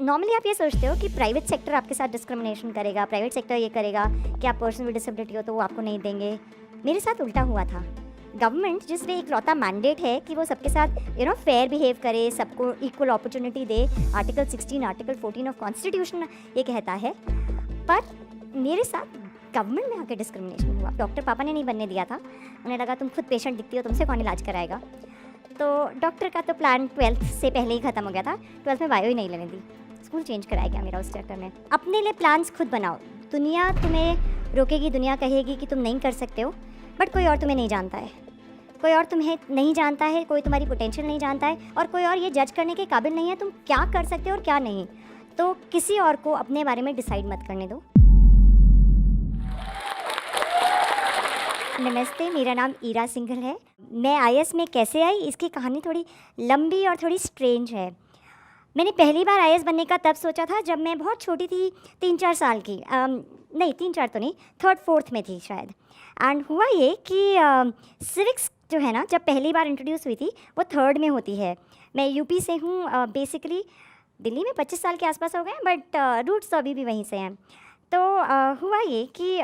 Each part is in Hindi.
नॉर्मली आप ये सोचते हो कि प्राइवेट सेक्टर आपके साथ डिस्क्रिमिनेशन करेगा, प्राइवेट सेक्टर ये करेगा कि आप पर्सन विद डिसेबिलिटी हो तो वो आपको नहीं देंगे। मेरे साथ उल्टा हुआ था। गवर्नमेंट जिसमें एक लौता मैंडेट है कि वो सबके साथ फेयर बिहेव करे, सबको equal opportunity they, article 16 article 14 of constitution ये कहता है, पर मेरे साथ गवर्नमेंट में आकर डिस्क्रिमिनेशन हुआ। डॉक्टर पापा ने नहीं बनने दिया था, उन्हें लगा तुम खुद पेशेंट दिखती हो, तुमसे कौन इलाज कराएगा। तो डॉक्टर का तो प्लान 12th से पहले ही ख़त्म हो गया था, 12th में बायो ही नहीं लेने दी, स्कूल चेंज कराया गया मेरा उस चक्कर में। अपने लिए प्लान्स खुद बनाओ, दुनिया तुम्हें रोकेगी, दुनिया कहेगी कि तुम नहीं कर सकते हो, बट कोई और तुम्हें नहीं जानता है, कोई और तुम्हें नहीं जानता है, कोई तुम्हारी पोटेंशियल नहीं जानता है, और कोई और ये जज करने के काबिल नहीं है तुम क्या कर सकते हो और क्या नहीं। तो किसी और को अपने बारे में डिसाइड मत करने दो। नमस्ते, मेरा नाम ईरा सिंघल है। मैं आईएएस में कैसे आई इसकी कहानी थोड़ी लंबी और थोड़ी स्ट्रेंज है। मैंने पहली बार आईएएस बनने का तब सोचा था जब मैं बहुत छोटी थी, 3-4 साल की, नहीं 3-4 तो नहीं, 3rd-4th में थी शायद। एंड हुआ ये कि सिविक्स जो है ना, जब पहली बार इंट्रोड्यूस हुई थी वो 3rd में होती है। मैं यूपी से हूँ, बेसिकली दिल्ली में 25 साल के आसपास हो गए, बट रूट्स तो अभी भी वहीं से हैं। तो हुआ ये कि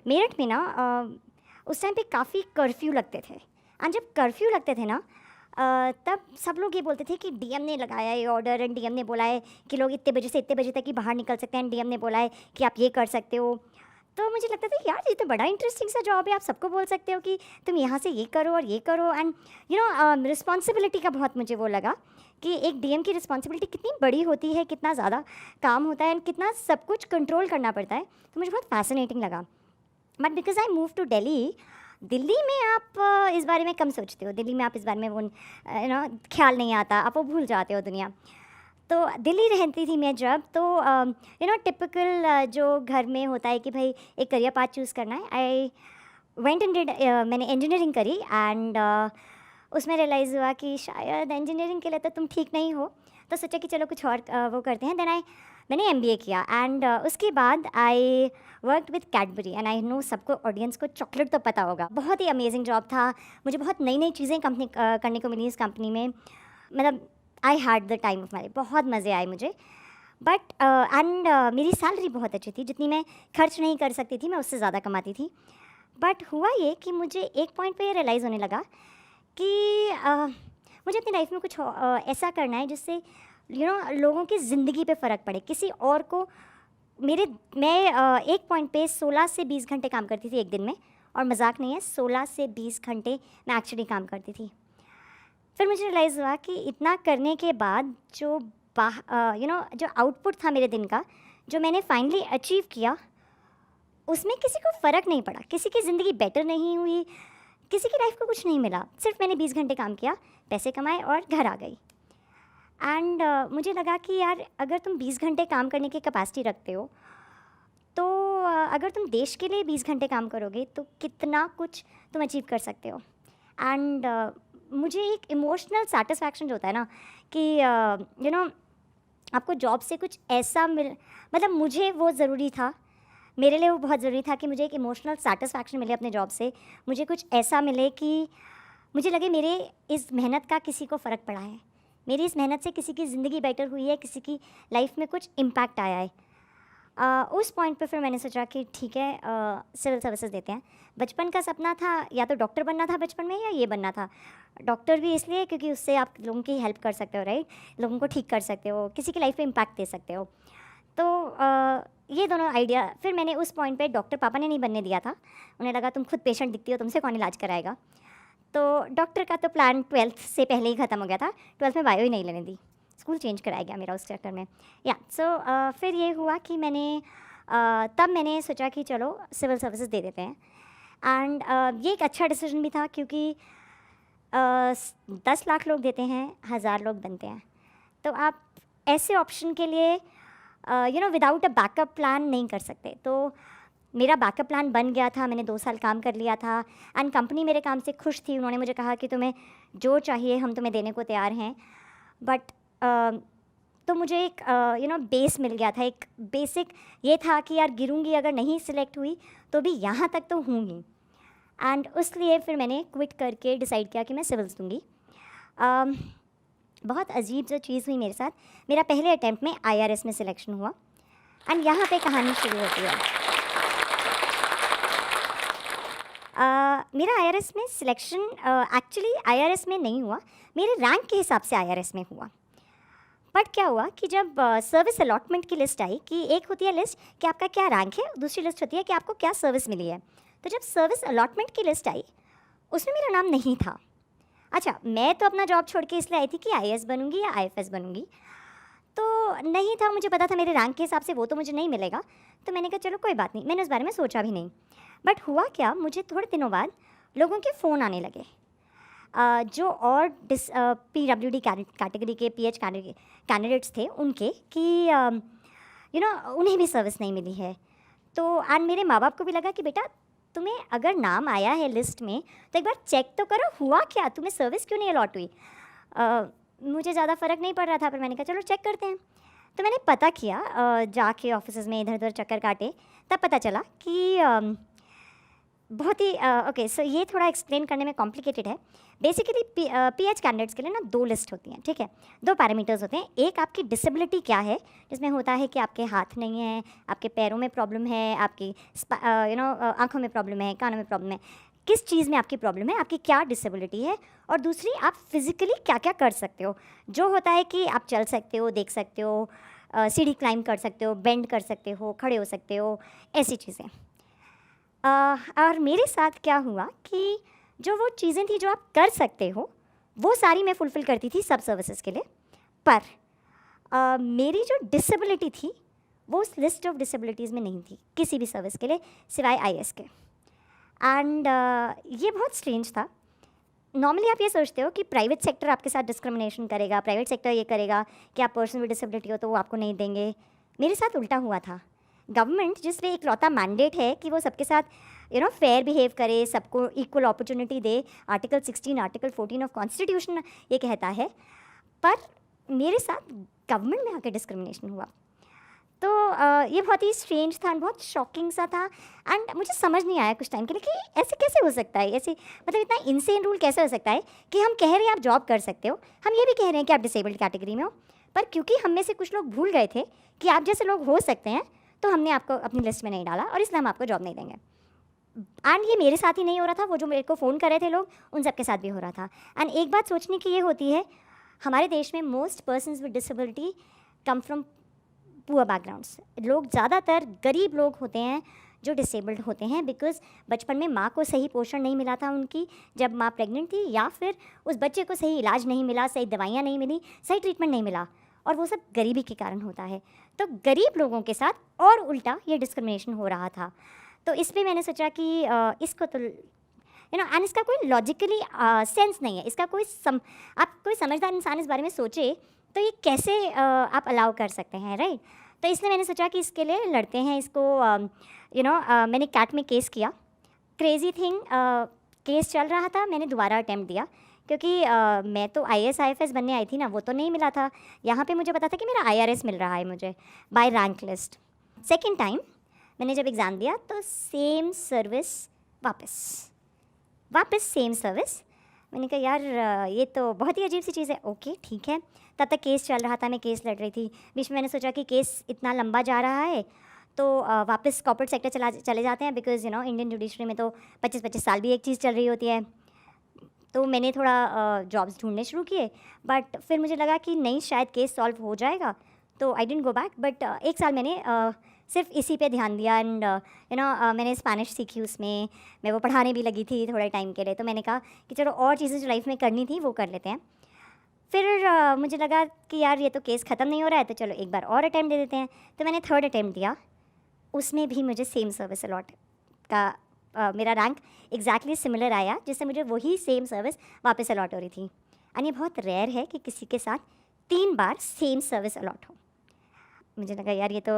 मेरठ में ना उस टाइम पे काफ़ी कर्फ्यू लगते थे। एंड जब कर्फ्यू लगते थे ना, तब सब लोग ये बोलते थे कि डीएम ने लगाया ये ऑर्डर, एंड डीएम ने बोला है कि लोग इतने बजे से इतने बजे तक ही बाहर निकल सकते हैं, एंड डीएम ने बोला है कि आप ये कर सकते हो। तो मुझे लगता था यार ये तो बड़ा इंटरेस्टिंग सा जॉब है, आप सबको बोल सकते हो कि तुम यहाँ से ये करो और ये करो। एंड रिस्पॉन्सिबिलिटी का बहुत मुझे वो लगा कि एक डीएम की रिस्पॉन्सिबिलिटी कितनी बड़ी होती है, कितना ज़्यादा काम होता है, एंड कितना सब कुछ कंट्रोल करना पड़ता है। तो मुझे बहुत फैसिनेटिंग लगा। But because I move to Delhi में आप इस बारे में कम सोचते हो, दिल्ली में आप इस बारे में वो ख्याल नहीं आता, आप वो भूल जाते हो दुनिया। तो दिल्ली रहती थी मैं जब, तो टिपिकल जो घर में होता है कि भाई एक करियर पाथ चूज़ करना है। आई वेंट एंड डिड, मैंने इंजीनियरिंग करी, एंड उसमें रियलाइज़ हुआ कि शायद इंजीनियरिंग के लिए तो तुम ठीक नहीं हो, तो सोचा कि चलो कुछ और वो करते हैं। मैंने एमबीए किया, एंड उसके बाद I worked with Cadbury. And I know सबको, ऑडियंस को चॉकलेट तो पता होगा, बहुत ही अमेजिंग जॉब था। मुझे बहुत नई नई चीज़ें करने को मिली इस कंपनी में। मतलब I had the time of my life, बहुत मज़े आए मुझे। बट मेरी सैलरी बहुत अच्छी थी, जितनी मैं खर्च नहीं कर सकती थी मैं उससे ज़्यादा कमाती थी। बट हुआ ये कि मुझे एक पॉइंट पे ये रियलाइज़ होने लगा कि मुझे अपनी लाइफ में कुछ ऐसा करना है जिससे लोगों की ज़िंदगी पे फ़र्क पड़े, किसी और को। मैं एक पॉइंट पे 16 से 20 घंटे काम करती थी एक दिन में, और मजाक नहीं है, 16 से 20 घंटे मैं एक्चुअली काम करती थी। फिर मुझे रियलाइज़ हुआ कि इतना करने के बाद जो जो आउटपुट था मेरे दिन का, जो मैंने फाइनली अचीव किया, उसमें किसी को फ़र्क नहीं पड़ा, किसी की ज़िंदगी बेटर नहीं हुई, किसी की लाइफ को कुछ नहीं मिला। सिर्फ मैंने 20 घंटे काम किया, पैसे कमाए और घर आ गई। एंड मुझे लगा कि यार अगर तुम 20 घंटे काम करने की कैपेसिटी रखते हो, तो अगर तुम देश के लिए 20 घंटे काम करोगे तो कितना कुछ तुम अचीव कर सकते हो। एंड मुझे एक इमोशनल सेटिस्फैक्शन जो होता है ना कि आपको जॉब से कुछ ऐसा मतलब मुझे वो ज़रूरी था, मेरे लिए वो बहुत ज़रूरी था कि मुझे एक इमोशनल सेटिस्फैक्शन मिले अपने जॉब से। मुझे कुछ ऐसा मिले कि मुझे लगे मेरे इस मेहनत का किसी को फ़र्क पड़ा है, मेरी इस मेहनत से किसी की ज़िंदगी बेटर हुई है, किसी की लाइफ में कुछ इम्पैक्ट आया है। उस पॉइंट पे फिर मैंने सोचा कि ठीक है, सिविल सर्विसेज देते हैं। बचपन का सपना था या तो डॉक्टर बनना था बचपन में, या ये बनना था। डॉक्टर भी इसलिए क्योंकि उससे आप लोगों की हेल्प कर सकते हो, राइट, लोगों को ठीक कर सकते हो, किसी की लाइफ में इम्पैक्ट दे सकते हो। तो ये दोनों आइडिया, फिर मैंने उस पॉइंट पे, डॉक्टर पापा ने नहीं बनने दिया था, उन्हें लगा तुम खुद पेशेंट दिखती हो, तुमसे कौन इलाज कराएगा। तो डॉक्टर का तो प्लान 12th से पहले ही ख़त्म हो गया था, 12th में बायो ही नहीं लेने दी, स्कूल चेंज कराया गया मेरा उस चक्कर में। फिर ये हुआ कि तब मैंने सोचा कि चलो सिविल सर्विसेज दे देते हैं। एंड ये एक अच्छा डिसीजन भी था, क्योंकि 10 लाख लोग देते हैं, 1000 लोग बनते हैं। तो आप ऐसे ऑप्शन के लिए विदाउट अ बैकअप प्लान नहीं कर सकते। तो मेरा बैकअप प्लान बन गया था, मैंने 2 साल काम कर लिया था, एंड कंपनी मेरे काम से खुश थी। उन्होंने मुझे कहा कि तुम्हें जो चाहिए हम तुम्हें देने को तैयार हैं। बट तो मुझे एक बेस मिल गया था, एक बेसिक ये था कि यार गिरूंगी, अगर नहीं सिलेक्ट हुई तो भी यहाँ तक तो हूँगी। एंड उसलिए फिर मैंने क्विट करके डिसाइड किया कि मैं सिविल्स दूँगी। बहुत अजीब जो चीज़ हुई मेरे साथ, मेरा पहले अटैम्प्ट में IRS में सिलेक्शन हुआ एंड यहाँ पे कहानी शुरू होती है। मेरा IRS में सिलेक्शन एक्चुअली IRS में नहीं हुआ, मेरे रैंक के हिसाब से IRS में हुआ। बट क्या हुआ कि जब सर्विस अलॉटमेंट की लिस्ट आई, कि एक होती है लिस्ट कि आपका क्या रैंक है, दूसरी लिस्ट होती है कि आपको क्या सर्विस मिली है। तो जब सर्विस अलॉटमेंट की लिस्ट आई उसमें मेरा नाम नहीं था। अच्छा, मैं तो अपना जॉब छोड़ के इसलिए आई थी कि IAS बनूंगी या IFS बनूंगी, तो नहीं था, मुझे पता था मेरे रैंक के हिसाब से वो तो मुझे नहीं मिलेगा। तो मैंने कहा चलो कोई बात नहीं, मैंने उस बारे में सोचा भी नहीं। बट हुआ क्या, मुझे थोड़े दिनों बाद लोगों के फ़ोन आने लगे जो और PWD कैटेगरी के PH कैंडिडेट्स थे उनके, कि उन्हें भी सर्विस नहीं मिली है। तो एंड मेरे माँ बाप को भी लगा कि बेटा तुम्हें अगर नाम आया है लिस्ट में तो एक बार चेक तो करो हुआ क्या, तुम्हें सर्विस क्यों नहीं अलॉट हुई। मुझे ज़्यादा फ़र्क नहीं पड़ रहा था, पर मैंने कहा चलो चेक करते हैं। तो मैंने पता किया, जाके ऑफिस में इधर उधर चक्कर काटे, तब पता चला कि बहुत ही ओके। सो ये थोड़ा एक्सप्लेन करने में कॉम्प्लिकेटेड है। बेसिकली PH कैंडिडेट्स के लिए ना 2 लिस्ट होती हैं, ठीक है, 2 पैरामीटर्स होते हैं। एक आपकी डिसेबिलिटी क्या है, जिसमें होता है कि आपके हाथ नहीं है, आपके पैरों में प्रॉब्लम है, आपकी आँखों में प्रॉब्लम है, कानों में प्रॉब्लम है, किस चीज़ में आपकी प्रॉब्लम है, आपकी क्या डिसेबिलिटी है। और दूसरी, आप फिज़िकली क्या क्या कर सकते हो, जो होता है कि आप चल सकते हो, देख सकते हो, सीढ़ी क्लाइंब कर सकते हो, बेंड कर सकते हो, खड़े हो सकते हो, ऐसी चीज़ें। और मेरे साथ क्या हुआ कि जो वो चीज़ें थी जो आप कर सकते हो वो सारी मैं फुलफ़िल करती थी सब सर्विसेज के लिए, पर मेरी जो डिसेबिलिटी थी वो उस लिस्ट ऑफ डिसेबिलिटीज़ में नहीं थी किसी भी सर्विस के लिए सिवाय IAS के। एंड ये बहुत स्ट्रेंज था। नॉर्मली आप ये सोचते हो कि प्राइवेट सेक्टर आपके साथ डिस्क्रिमिनेशन करेगा, प्राइवेट सेक्टर ये करेगा कि आप पर्सन विद डिसेबिलिटी हो तो वो आपको नहीं देंगे। मेरे साथ उल्टा हुआ था। गवर्नमेंट जिसमें इकलौता मैंडेट है कि वो सबके साथ फेयर बिहेव करे, सबको equal opportunity they, article 16 article 14 of constitution ये कहता है, पर मेरे साथ गवर्नमेंट में आकर डिस्क्रिमिनेशन हुआ। तो ये बहुत ही स्ट्रेंज था, बहुत शॉकिंग सा था। एंड मुझे समझ नहीं आया कुछ टाइम के लिए कि ऐसे कैसे हो सकता है, ऐसे मतलब इतना इनसेन रूल कैसे हो सकता है कि हम कह रहे हैं आप जॉब कर सकते हो, हम ये भी कह रहे हैं कि आप डिसेबल्ड कैटेगरी में हो, पर क्योंकि हम में से कुछ लोग भूल गए थे कि आप जैसे लोग हो सकते हैं, तो हमने आपको अपनी लिस्ट में नहीं डाला और इसलिए हम आपको जॉब नहीं देंगे। एंड ये मेरे साथ ही नहीं हो रहा था, वो जो मेरे को फ़ोन कर रहे थे लोग, उन सब के साथ भी हो रहा था। एंड एक बात सोचने की ये होती है, हमारे देश में most persons with disability come from poor backgrounds. लोग ज़्यादातर गरीब लोग होते हैं जो डिसेबल्ड होते हैं, बिकॉज बचपन में माँ को सही पोषण नहीं मिला था उनकी जब माँ प्रेग्नेंट थी, या फिर उस बच्चे को सही इलाज नहीं मिला, सही दवाइयाँ नहीं मिली, सही ट्रीटमेंट नहीं मिला, और वो सब गरीबी के कारण होता है। तो गरीब लोगों के साथ और उल्टा ये डिस्क्रिमिनेशन हो रहा था। तो इसलिए मैंने सोचा कि इसको तो एंड इसका कोई लॉजिकली सेंस नहीं है, इसका आप कोई समझदार इंसान इस बारे में सोचे तो ये कैसे आप अलाउ कर सकते हैं, राइट। तो इसलिए मैंने सोचा कि इसके लिए लड़ते हैं इसको। मैंने कैट में केस किया, क्रेजी थिंग, केस चल रहा था, मैंने दोबारा अटैम्प्ट दिया क्योंकि मैं तो IAS IFS बनने आई थी ना, वो तो नहीं मिला था। यहाँ पे मुझे पता था कि मेरा IRS मिल रहा है मुझे by rank list. Second time मैंने जब एग्ज़ाम दिया तो सेम सर्विस, वापस सेम सर्विस। मैंने कहा यार ये तो बहुत ही अजीब सी चीज़ है। ओके ठीक है, तब तक केस चल रहा था, मैं केस लड़ रही थी। बीच में मैंने सोचा कि केस इतना लंबा जा रहा है तो वापस कॉर्पोरेट सेक्टर चले जाते हैं, बिकॉज इंडियन जुडिशरी में तो 25-25 साल भी एक चीज़ चल रही होती है। तो मैंने थोड़ा जॉब्स ढूंढने शुरू किए, बट फिर मुझे लगा कि नहीं शायद केस सॉल्व हो जाएगा, तो I didn't go back. But 1 साल मैंने सिर्फ इसी पे ध्यान दिया। एंड मैंने स्पेनिश सीखी, उसमें मैं वो पढ़ाने भी लगी थी थोड़े टाइम के लिए। तो मैंने कहा कि चलो और चीज़ें जो लाइफ में करनी थी वो कर लेते हैं। फिर मुझे लगा कि यार ये तो केस ख़त्म नहीं हो रहा है, तो चलो एक बार और अटैम्प्ट दे देते हैं। तो मैंने 3rd अटैम्प्ट दिया, उसमें भी मुझे सेम सर्विस अलॉट का मेरा रैंक एग्जैक्टली सिमिलर आया, जिससे मुझे वही सेम सर्विस वापस अलॉट हो रही थी। एंड ये बहुत रेयर है कि किसी के साथ 3 बार सेम सर्विस अलॉट हो। मुझे लगा यार ये तो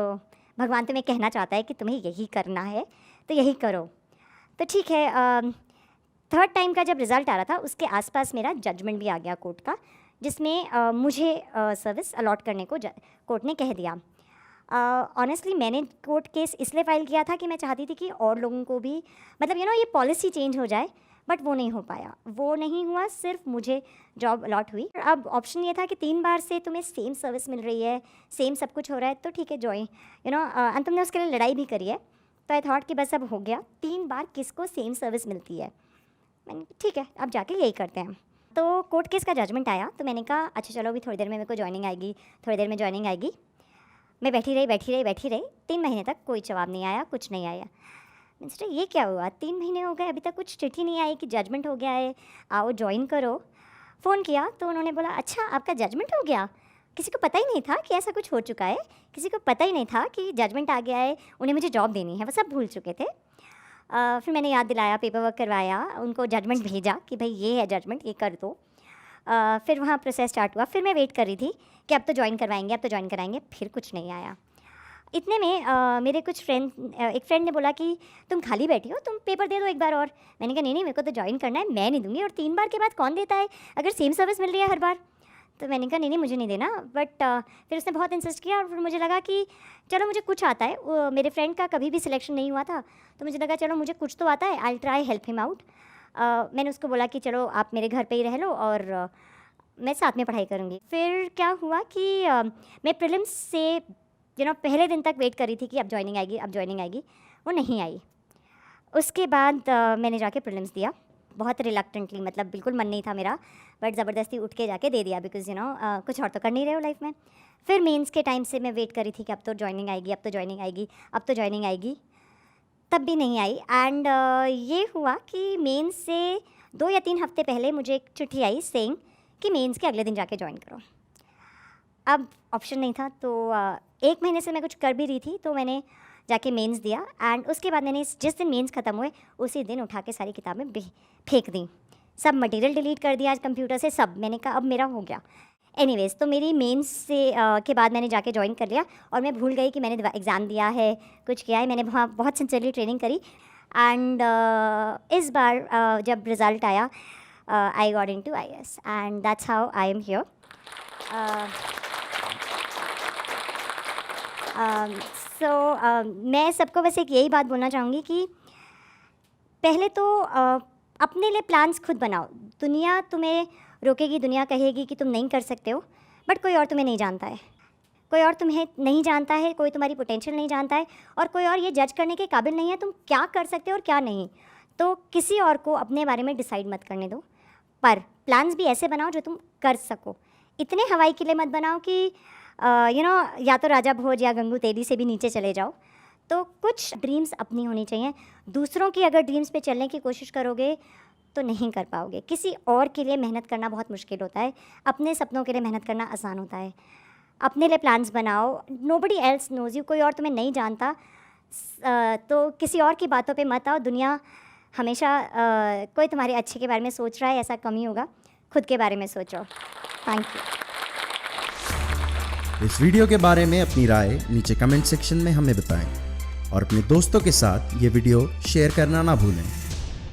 भगवान तुम्हें कहना चाहता है कि तुम्हें यही करना है तो यही करो। तो ठीक है, 3rd टाइम का जब रिज़ल्ट आ रहा था उसके आसपास मेरा जजमेंट भी आ गया कोर्ट का, जिसमें मुझे सर्विस अलॉट करने को कोर्ट ने कह दिया। ऑनेस्टली मैंने कोर्ट केस इसलिए फ़ाइल किया था कि मैं चाहती थी कि और लोगों को भी मतलब ये पॉलिसी चेंज हो जाए। बट वो नहीं हो पाया, वो नहीं हुआ, सिर्फ मुझे जॉब अलॉट हुई। अब ऑप्शन ये था कि 3 बार से तुम्हें सेम सर्विस मिल रही है, सेम सब कुछ हो रहा है, तो ठीक है ज्वाइन, एंड तुमने उसके लिए लड़ाई भी करी है, तो आई थॉट कि बस अब हो गया, 3 बार किसको सेम सर्विस मिलती है। मैंने ठीक है अब जाके यही करते हैं। तो कोर्ट केस का जजमेंट आया, तो मैंने कहा अच्छा चलो अभी थोड़ी देर में मेरे को ज्वाइनिंग आएगी, थोड़ी देर में ज्वाइनिंग आएगी। मैं बैठी रही 3 महीने तक कोई जवाब नहीं आया, कुछ नहीं आया। मिस्टर ये क्या हुआ, 3 महीने हो गए अभी तक कुछ चिट्ठी नहीं आई कि जजमेंट हो गया है, आओ ज्वाइन करो। फ़ोन किया तो उन्होंने बोला अच्छा आपका जजमेंट हो गया। किसी को पता ही नहीं था कि ऐसा कुछ हो चुका है, किसी को पता ही नहीं था कि जजमेंट आ गया है, उन्हें मुझे जॉब देनी है, वो सब भूल चुके थे। फिर मैंने याद दिलाया, पेपर वर्क करवाया, उनको जजमेंट भेजा कि भाई ये है जजमेंट, ये कर दो। फिर वहाँ प्रोसेस स्टार्ट हुआ, फिर मैं वेट कर रही थी कि अब तो ज्वाइन करवाएंगे, अब तो ज्वाइन कराएंगे, फिर कुछ नहीं आया। इतने में मेरे कुछ एक फ्रेंड ने बोला कि तुम खाली बैठी हो, तुम पेपर दे दो एक बार और। मैंने कहा नहीं मेरे को तो ज्वाइन करना है, मैं नहीं दूंगी, और 3 बार के बाद कौन देता है अगर सेम सर्विस मिल रही है हर बार। तो मैंने कहा नहीं मुझे नहीं देना, बट फिर उसने बहुत इंसिस्ट किया, और फिर मुझे लगा कि चलो मुझे कुछ आता है। मेरे फ्रेंड का कभी भी सिलेक्शन नहीं हुआ था, तो मुझे लगा चलो मुझे कुछ तो आता है, I try help him out. मैंने उसको बोला कि चलो आप मेरे घर पे ही रह लो और मैं साथ में पढ़ाई करूँगी। फिर क्या हुआ कि मैं प्रीलिम्स से पहले दिन तक वेट करी थी कि अब ज्वाइनिंग आएगी, अब ज्वाइनिंग आएगी, वो नहीं आई। उसके बाद मैंने जाके प्रीलिम्स दिया, बहुत रिलक्टेंटली, मतलब बिल्कुल मन नहीं था मेरा, बट ज़बरदस्ती उठ के जाके दे दिया, बिकॉज कुछ और तो कर नहीं रहे हो लाइफ में। फिर मेंस के टाइम से मैं वेट करी थी कि अब तो ज्वाइनिंग आएगी, अब तो ज्वाइनिंग आएगी, अब तो ज्वाइनिंग आएगी, तब भी नहीं आई। एंड ये हुआ कि मेंस से 2 या 3 हफ्ते पहले मुझे एक चिट्ठी आई सेइंग कि मेंस के अगले दिन जाके ज्वाइन करो। अब ऑप्शन नहीं था, तो 1 महीने से मैं कुछ कर भी रही थी, तो मैंने जाके मेंस दिया। एंड उसके बाद मैंने जिस दिन मेंस ख़त्म हुए उसी दिन उठा के सारी किताबें फेंक दी, सब मटेरियल डिलीट कर दिया कंप्यूटर से, सब। मैंने कहा अब मेरा हो गया। एनीवेज, तो मेरी मेंस से के बाद मैंने जाके ज्वाइन कर लिया, और मैं भूल गई कि मैंने एग्ज़ाम दिया है, कुछ किया है। मैंने वहाँ बहुत सिंसियरली ट्रेनिंग करी, एंड इस बार जब रिज़ल्ट आया I got into IAS, and that's how I am here. मैं सबको बस एक यही बात बोलना चाहूँगी कि पहले तो अपने लिए प्लान्स खुद बनाओ। दुनिया तुम्हें रोकेगी, दुनिया कहेगी कि तुम नहीं कर सकते हो, बट कोई और तुम्हें नहीं जानता है, कोई और तुम्हें नहीं जानता है, कोई तुम्हारी पोटेंशियल नहीं जानता है, और कोई और ये जज करने के काबिल नहीं है तुम क्या कर सकते हो और क्या नहीं। तो किसी और को अपने बारे में डिसाइड मत करने दो, पर प्लान्स भी ऐसे बनाओ जो तुम कर सको। इतने हवाई किले मत बनाओ कि या तो राजा भोज या गंगू तेली से भी नीचे चले जाओ। तो कुछ ड्रीम्स अपनी होनी चाहिए। दूसरों की अगर ड्रीम्स पे चलने की कोशिश करोगे तो नहीं कर पाओगे। किसी और के लिए मेहनत करना बहुत मुश्किल होता है, अपने सपनों के लिए मेहनत करना आसान होता है। अपने लिए प्लान्स बनाओ। नोबडी एल्स नोज यू, कोई और तुम्हें नहीं जानता, तो किसी और की बातों पे मत आओ। दुनिया हमेशा कोई तुम्हारे अच्छे के बारे में सोच रहा है, ऐसा कम ही होगा। खुद के बारे में सोचो। Thank you. इस वीडियो के बारे में अपनी राय नीचे कमेंट सेक्शन में हमें बताएं, और अपने दोस्तों के साथ ये वीडियो शेयर करना ना भूलें।